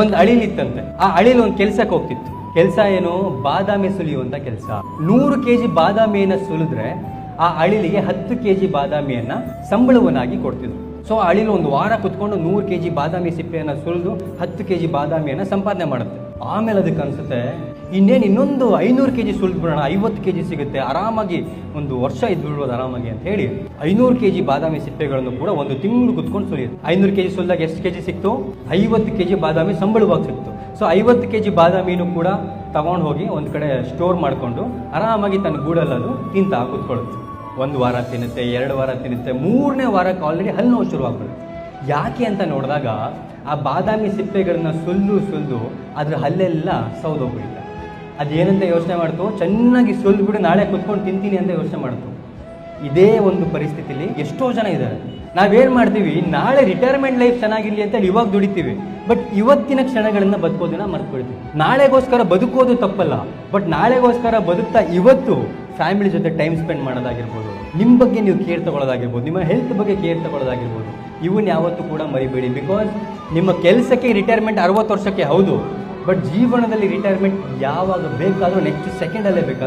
ಒಂದು ಅಳಿಲಿತ್ತಂತೆ. ಆ ಅಳಿಲು ಒಂದು ಕೆಲ್ಸಕ್ಕೆ ಹೋಗ್ತಿತ್ತು. ಕೆಲಸ ಏನು? ಬಾದಾಮಿ ಸುಲಿಯುವಂತ ಕೆಲಸ. 100 kg ಬಾದಾಮಿಯನ್ನ ಸುಲಿದ್ರೆ ಆ ಅಳಿಲಿಗೆ 10 kg ಬಾದಾಮಿಯನ್ನ ಸಂಬಳವನ್ನಾಗಿ ಕೊಡ್ತಿದ್ರು. ಸೊ ಆ ಅಳಿಲು ಒಂದು ವಾರ ಕುತ್ಕೊಂಡು 100 kg ಬಾದಾಮಿ ಸಿಪ್ಪೆಯನ್ನ ಸುಲಿದು 10 kg ಬಾದಾಮಿಯನ್ನ ಸಂಪಾದನೆ ಮಾಡುತ್ತೆ. ಆಮೇಲೆ ಅದಕ್ಕೆ ಅನ್ಸುತ್ತೆ, ಇನ್ನೊಂದು 500 kg ಸುಲಿದ್ಬಿಡೋಣ, 50 kg ಸಿಗುತ್ತೆ, ಆರಾಮಾಗಿ ಒಂದು ವರ್ಷ ಇದ್ಬಿಡ್ಬೋದು ಆರಾಮಾಗಿ ಅಂತ ಹೇಳಿ 500 kg ಬಾದಾಮಿ ಸಿಪ್ಪೆಗಳನ್ನು ಕೂಡ ಒಂದು ತಿಂಗಳು ಕುತ್ಕೊಂಡು ಸುಲಿಯುತ್ತೆ. 500 kg ಸುಲಿದಾಗ ಎಷ್ಟು kg ಸಿಕ್ತು? 50 kg ಬಾದಾಮಿ ಸಂಬಳವಾಗಿ ಸಿಕ್ತು. ಸೊ 50 kg ಬಾದಾಮಿನೂ ಕೂಡ ತಗೊಂಡು ಹೋಗಿ ಒಂದು ಕಡೆ ಸ್ಟೋರ್ ಮಾಡಿಕೊಂಡು ಆರಾಮಾಗಿ ತನ್ನ ಗೂಡಲ್ಲದು ತಿಂತಾ ಕೂತ್ಕೊಳ್ಳುತ್ತೆ. 1 ವಾರ ತಿನ್ನುತ್ತೆ, 2 ವಾರ ತಿನ್ನುತ್ತೆ, 3ನೇ ವಾರಕ್ಕೆ ಆಲ್ರೆಡಿ ಹಲ್ಲು ನೋವು ಶುರುವಾಗ್ಬಿಡುತ್ತೆ. ಯಾಕೆ ಅಂತ ನೋಡಿದಾಗ ಆ ಬಾದಾಮಿ ಸಿಪ್ಪೆಗಳನ್ನ ಸುಲಿದು ಅದ್ರ ಹಲ್ಲೆಲ್ಲ ಸೌದೋಗ್ಬಿಡುತ್ತೆ. ಅದೇನಂತ ಯೋಚನೆ ಮಾಡ್ತು, ಚೆನ್ನಾಗಿ ಸುಲಿದ್ಬಿಟ್ಟು ನಾಳೆ ಕುತ್ಕೊಂಡು ತಿಂತೀನಿ ಅಂತ ಯೋಚನೆ ಮಾಡ್ತು. ಇದೇ ಒಂದು ಪರಿಸ್ಥಿತಿಲಿ ಎಷ್ಟೋ ಜನ ಇದ್ದಾರೆ. ನಾವೇನು ಮಾಡ್ತೀವಿ, ನಾಳೆ ರಿಟೈರ್ಮೆಂಟ್ ಲೈಫ್ ಚೆನ್ನಾಗಿರಲಿ ಅಂತೇಳಿ ಇವಾಗ ದುಡಿತೀವಿ, ಬಟ್ ಇವತ್ತಿನ ಕ್ಷಣಗಳನ್ನ ಬದುಕೋದನ್ನ ಮರ್ತ್ಬಿಡ್ತೀವಿ. ನಾಳೆಗೋಸ್ಕರ ಬದುಕೋದು ತಪ್ಪಲ್ಲ, ಬಟ್ ನಾಳೆಗೋಸ್ಕರ ಬದುಕ್ತಾ ಇವತ್ತು ಫ್ಯಾಮಿಲಿ ಜೊತೆ ಟೈಮ್ ಸ್ಪೆಂಡ್ ಮಾಡೋದಾಗಿರ್ಬೋದು, ನಿಮ್ಮ ಬಗ್ಗೆ ನೀವು ಕೇರ್ ತಗೊಳ್ಳೋದಾಗಿರ್ಬೋದು, ನಿಮ್ಮ ಹೆಲ್ತ್ ಬಗ್ಗೆ ಕೇರ್ ತಗೊಳ್ಳೋದಾಗಿರ್ಬೋದು, ಇವನ್ನ ಯಾವತ್ತೂ ಕೂಡ ಮರಿಬೇಡಿ. ಬಿಕಾಸ್ ನಿಮ್ಮ ಕೆಲಸಕ್ಕೆ ರಿಟೈರ್ಮೆಂಟ್ 60 ವರ್ಷಕ್ಕೆ ಹೌದು, ಬಟ್ ಜೀವನದಲ್ಲಿ ರಿಟೈರ್ಮೆಂಟ್ ಯಾವಾಗ ಬೇಕಾದರೂ ನೆಕ್ಸ್ಟ್ ಸೆಕೆಂಡಲ್ಲೇ ಬೇಕಾದರೂ